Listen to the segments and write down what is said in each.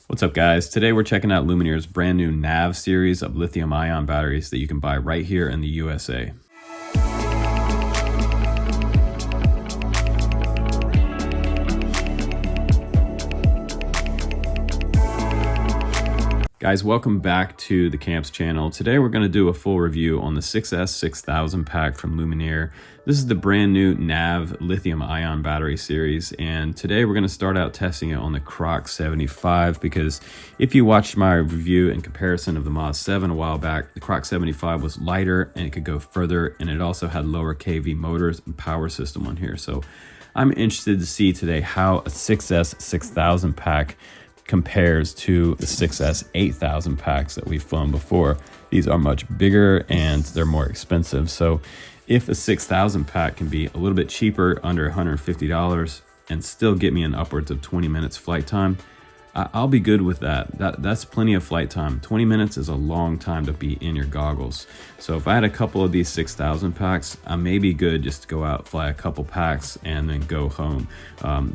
What's up, guys? Today we're checking out Lumenier's brand new NAV series of lithium-ion batteries that you can buy right here in the USA. Guys, welcome back to the Camps channel. Today we're going to do a full review on the 6S6000 pack from Lumenier. This is the brand new NAV lithium-ion battery series, and today we're going to start out testing it on the Croc 75 because if you watched my review in comparison of the Mod 7 a while back, the Croc 75 was lighter and it could go further, and it also had lower kV motors and power system on here. So I'm interested to see today how a 6S6000 pack compares to the 6S 8000 packs that we've flown before. These are much bigger and they're more expensive. So if a 6000 pack can be a little bit cheaper, under $150, and still get me an upwards of 20 minutes flight time, I'll be good with that. That's plenty of flight time. 20 minutes is a long time to be in your goggles. So if I had a couple of these 6000 packs, I may be good just to go out, fly a couple packs, and then go home.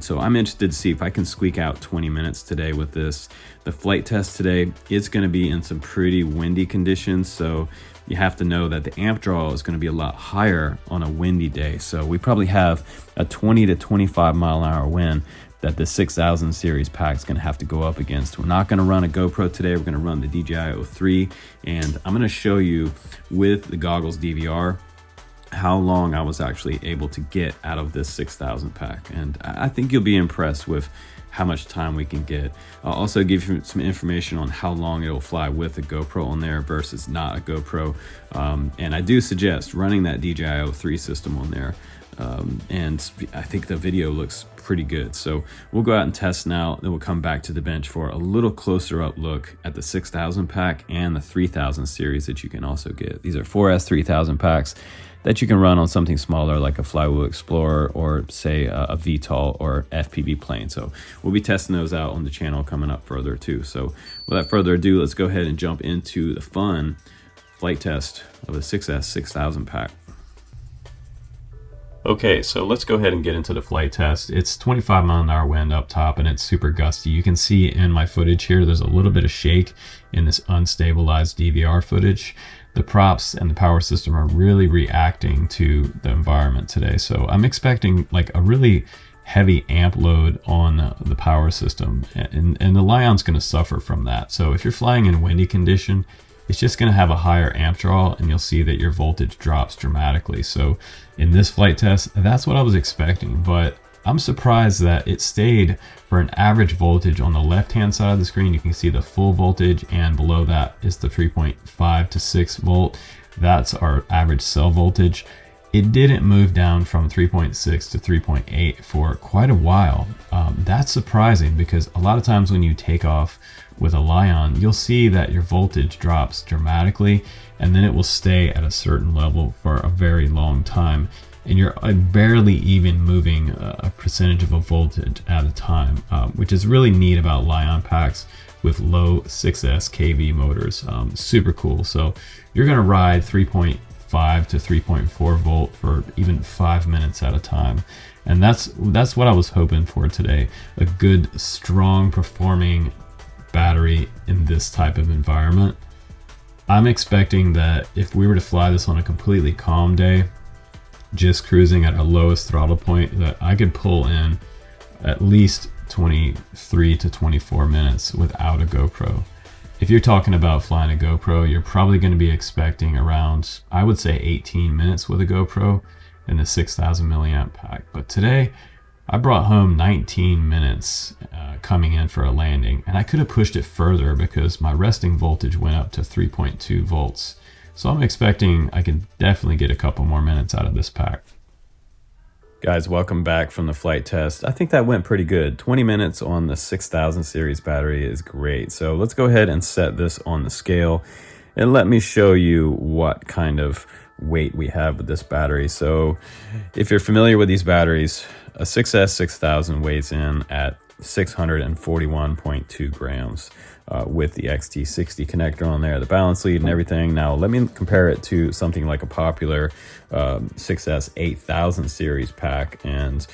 So I'm interested to see if I can squeak out 20 minutes today with this. The flight test today is going to be in some pretty windy conditions, so you have to know that the amp draw is going to be a lot higher on a windy day. So we probably have a 20 to 25 mile an hour wind that the 6000 series pack is going to have to go up against. We're not going to run a GoPro today. We're going to run the DJI 03, and I'm going to show you with the goggles DVR how long I was actually able to get out of this 6000 pack. And I think you'll be impressed with how much time we can get. I'll also give you some information on how long it'll fly with a GoPro on there versus not a GoPro. And I do suggest running that DJI 03 system on there. And I think the video looks pretty good. So we'll go out and test now, then we'll come back to the bench for a little closer up look at the 6000 pack and the 3000 series that you can also get. These are 4S 3000 packs that you can run on something smaller like a Flywheel Explorer or say a VTOL or FPV plane. So we'll be testing those out on the channel coming up further too. So without further ado, let's go ahead and jump into the fun flight test of the 6S 6000 pack. Okay, so let's go ahead and get into the flight test. It's 25 mile an hour wind up top and it's super gusty. You can see in my footage here, there's a little bit of shake in this unstabilized DVR footage. The props and the power system are really reacting to the environment today. So I'm expecting like a really heavy amp load on the power system, and the Lion's gonna suffer from that. So if you're flying in windy condition, it's just going to have a higher amp draw, and you'll see that your voltage drops dramatically. So in this flight test, that's what I was expecting, but I'm surprised that it stayed for an average voltage on the left-hand side of the screen. You can see the full voltage, and below that is the 3.5 to 6 volt. That's our average cell voltage. It didn't move down from 3.6 to 3.8 for quite a while. That's surprising because a lot of times when you take off with a Lion, you'll see that your voltage drops dramatically and then it will stay at a certain level for a very long time. And you're barely even moving a percentage of a voltage at a time, which is really neat about Lion packs with low 6S kV motors. Super cool. So you're gonna ride 3.5 to 3.4 volt for even 5 minutes at a time. And that's what I was hoping for today. A good, strong performing battery in this type of environment. I'm expecting that if we were to fly this on a completely calm day, just cruising at our lowest throttle point, that I could pull in at least 23 to 24 minutes without a GoPro. If you're talking about flying a GoPro, you're probably going to be expecting around, I would say 18 minutes with a GoPro in the 6000 milliamp pack. But today I brought home 19 minutes coming in for a landing, and I could have pushed it further because my resting voltage went up to 3.2 volts. So I'm expecting I can definitely get a couple more minutes out of this pack. Guys, welcome back from the flight test. I think that went pretty good. 20 minutes on the 6000 series battery is great. So let's go ahead and set this on the scale and let me show you what kind of weight we have with this battery. So if you're familiar with these batteries, a 6S 6000 weighs in at 641.2 grams with the XT60 connector on there, the balance lead and everything. Now let me compare it to something like a popular 6S 8000 series pack, and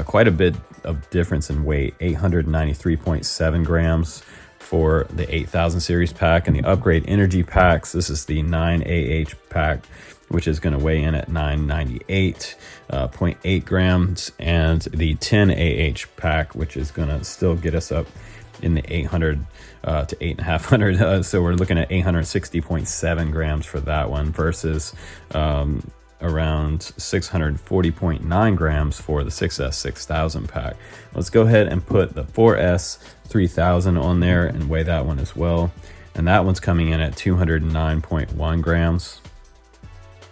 quite a bit of difference in weight. 893.7 grams for the 8000 series pack. And the upgrade energy packs, this is the 9AH pack, which is going to weigh in at 998.8 grams, and the 10AH pack, which is going to still get us up in the 800 to 8500. So we're looking at 860.7 grams for that one versus around 640.9 grams for the 6S 6000 pack. Let's go ahead and put the 4S 3000 on there and weigh that one as well. And that one's coming in at 209.1 grams.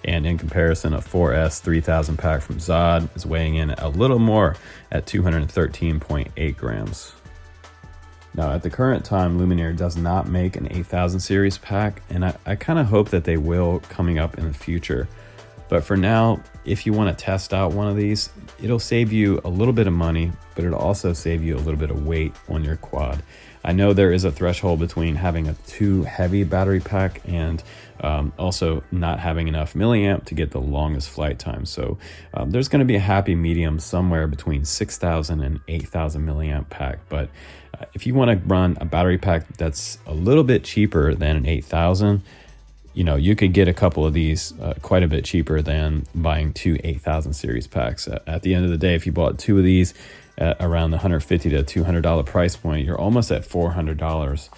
And in comparison, a 4S 3000 pack from Zod is weighing in a little more at 213.8 grams. Now, at the current time, Lumenier does not make an 8000 series pack, and I kind of hope that they will coming up in the future. But for now, if you want to test out one of these, it'll save you a little bit of money, but it'll also save you a little bit of weight on your quad. I know there is a threshold between having a too heavy battery pack and also not having enough milliamp to get the longest flight time. So there's going to be a happy medium somewhere between 6,000 and 8,000 milliamp pack. But if you want to run a battery pack that's a little bit cheaper than an 8,000, you know, you could get a couple of these quite a bit cheaper than buying two 8000 series packs. At the end of the day, if you bought two of these at around the $150 to $200 price point, you're almost at $400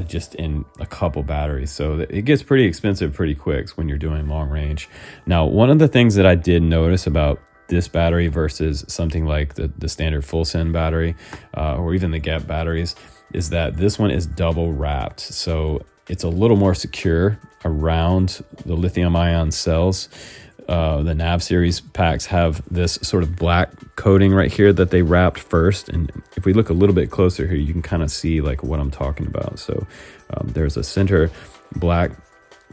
just in a couple batteries. So it gets pretty expensive pretty quick when you're doing long range. Now, one of the things that I did notice about this battery versus something like the standard full send battery or even the Gap batteries is that this one is double wrapped. So it's a little more secure around the lithium-ion cells. The NAV series packs have this sort of black coating right here that they wrapped first. And if we look a little bit closer here, you can kind of see like what I'm talking about. So there's a center black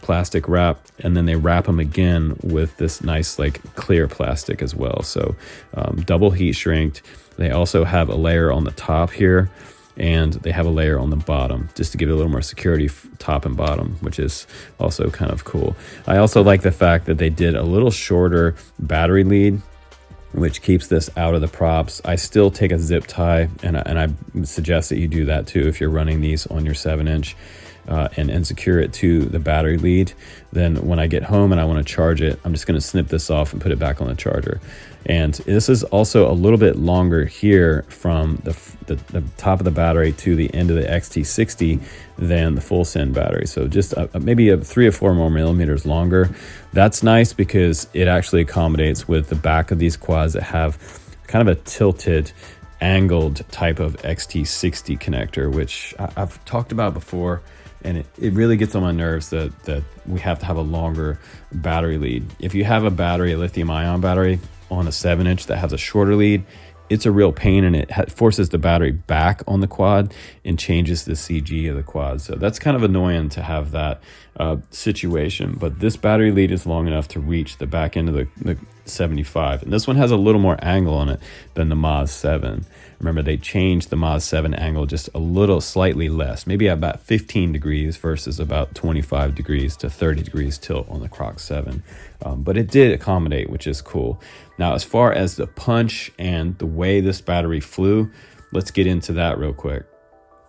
plastic wrap, and then they wrap them again with this nice like clear plastic as well. So double heat shrinked. They also have a layer on the top here, and they have a layer on the bottom just to give it a little more security, top and bottom, which is also kind of cool. I also like the fact that they did a little shorter battery lead, which keeps this out of the props. I still take a zip tie, and I suggest that you do that too if you're running these on your 7-inch. And secure it to the battery lead. Then when I get home and I want to charge it, I'm just going to snip this off and put it back on the charger. And this is also a little bit longer here from the top of the battery to the end of the XT60 than the full send battery. So just maybe 3 or 4 more millimeters longer. That's nice because it actually accommodates with the back of these quads that have kind of a tilted, angled type of XT60 connector, which I've talked about before. And it really gets on my nerves that we have to have a longer battery lead. If you have a lithium-ion battery on a 7-inch that has a shorter lead, it's a real pain, and it forces the battery back on the quad and changes the CG of the quad. So that's kind of annoying to have that situation. But this battery lead is long enough to reach the back end of the 75. And this one has a little more angle on it than the Maz 7. Remember, they changed the Maz 7 angle just a little slightly less, maybe about 15 degrees versus about 25 degrees to 30 degrees tilt on the Croc 7. But it did accommodate, which is cool. Now, as far as the punch and the way this battery flew, let's get into that real quick.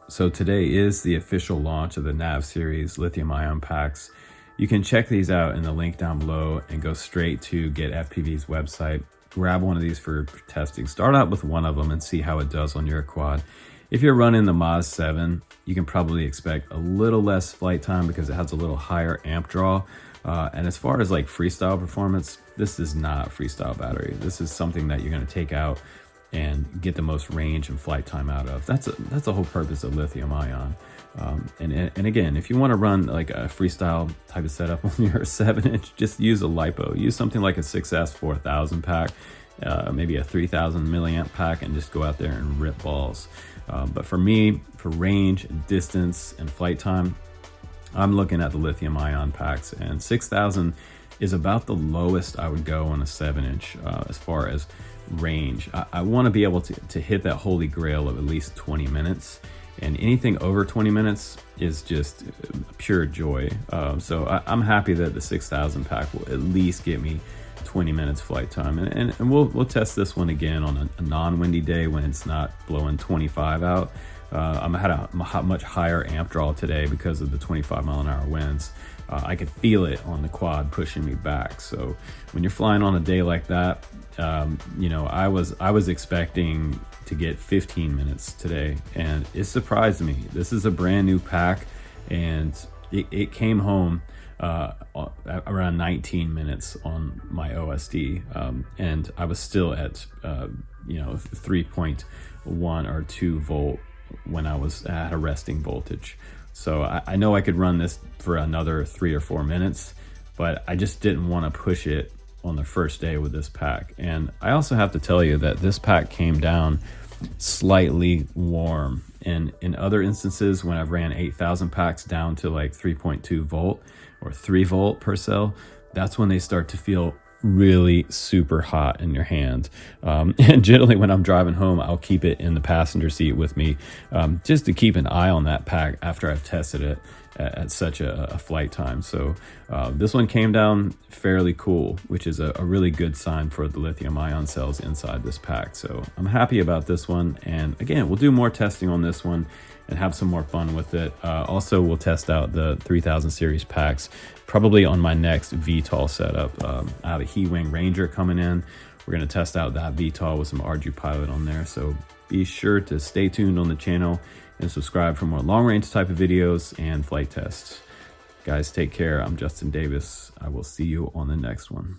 So today is the official launch of the NAV Series lithium-ion packs. You can check these out in the link down below and go straight to Get FPV's website. Grab one of these for testing. Start out with one of them and see how it does on your quad. If you're running the Maz 7, you can probably expect a little less flight time because it has a little higher amp draw. And as far as like freestyle performance, this is not freestyle battery. This is something that you're going to take out and get the most range and flight time out of. That's the whole purpose of lithium ion. And again, if you want to run like a freestyle type of setup on your 7-inch, just use a LiPo. Use something like a 6S 4000 pack, maybe a 3000 milliamp pack, and just go out there and rip balls. But for me, for range, distance, and flight time, I'm looking at the lithium ion packs, and 6000 is about the lowest I would go on a 7-inch as far as range. I want to be able to hit that holy grail of at least 20 minutes, and anything over 20 minutes is just pure joy. So I'm happy that the 6000 pack will at least get me 20 minutes flight time, and we'll test this one again on a non-windy day when it's not blowing 25 out. I had a much higher amp draw today because of the 25-mile-an-hour winds. I could feel it on the quad pushing me back. So when you're flying on a day like that, you know, I was expecting to get 15 minutes today, and it surprised me. This is a brand new pack, and it came home around 19 minutes on my OSD, and I was still at you know, 3.1 or 2 volt when I was at a resting voltage. So I know I could run this for another 3 or 4 minutes, but I just didn't want to push it on the first day with this pack. And I also have to tell you that this pack came down slightly warm. And in other instances, when I've ran 8,000 packs down to like 3.2 volt or 3 volt per cell, that's when they start to feel really super hot in your hand. And generally when I'm driving home, I'll keep it in the passenger seat with me, just to keep an eye on that pack after I've tested it at such a flight time. So this one came down fairly cool, which is a really good sign for the lithium ion cells inside this pack. So I'm happy about this one. And again, we'll do more testing on this one and have some more fun with it. Also, we'll test out the 3000 series packs, probably on my next VTOL setup. I have a He-Wing Ranger coming in. We're gonna test out that VTOL with some RG Pilot on there. So be sure to stay tuned on the channel and subscribe for more long-range type of videos and flight tests. Guys, take care. I'm Justin Davis. I will see you on the next one.